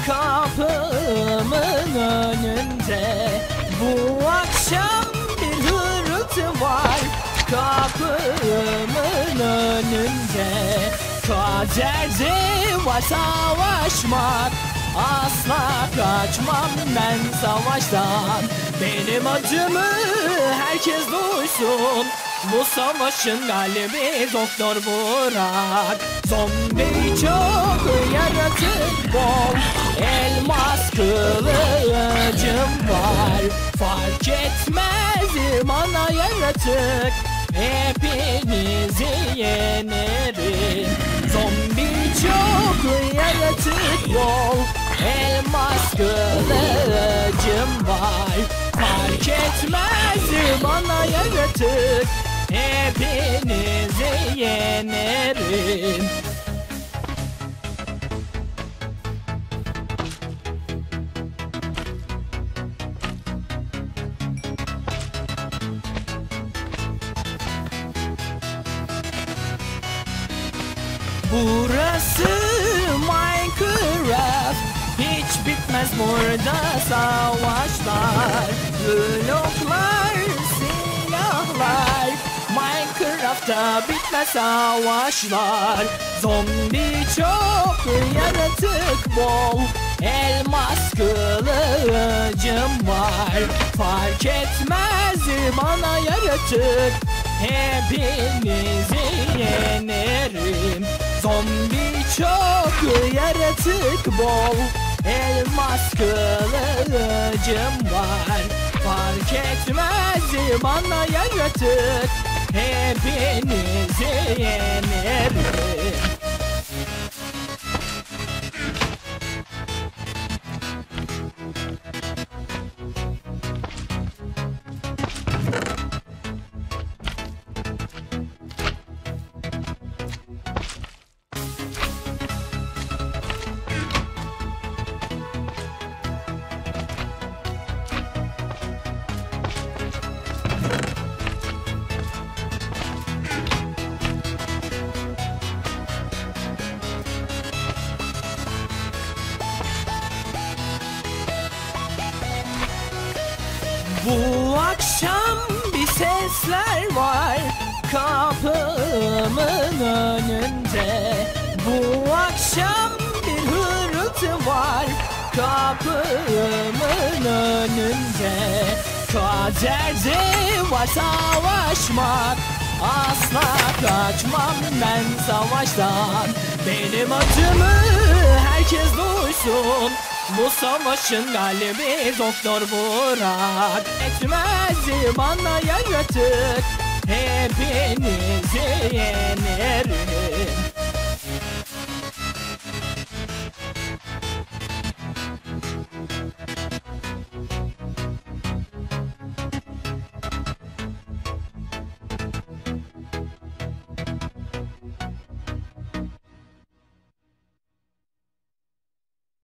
kapımın önünde. Bu akşam bir hırıltı var kapımın önünde. Kaderde var savaşmak, asla kaçmam ben savaştan. Benim adımı herkes duysun, bu savaşın galibi Doktor Burak. Zombi çok, yaratık bol, elmas kılıcım var. Fark etmez bana yaratık, hepinizi yenerim. Zombi çok, yaratık bol, elmas kılıcım var. Fark etmez bana yaratık, hepinizi yenerim. Burası Minecraft, hiç bitmez burada savaşlar. Bloklar, silahlar, Minecraft'ta bitmez savaşlar. Zombi çok, yaratık bol, elmas kılıcım var. Fark etmez bana yaratık, hepinizi yenerim. Zombi çok, yaratık bol, elmas kılıcım var. Fark etmez bana yaratık, hepinizi yenerim. Bu akşam bir sesler var kapımın önünde. Bu akşam bir hırıltı var kapımın önünde. Kaderde var savaşmak, asla kaçmam ben savaştan. Benim adımı herkes duysun, bu savaşın galibi Doktor Burak. Etmez bana yaratık, hepinizi yenerim.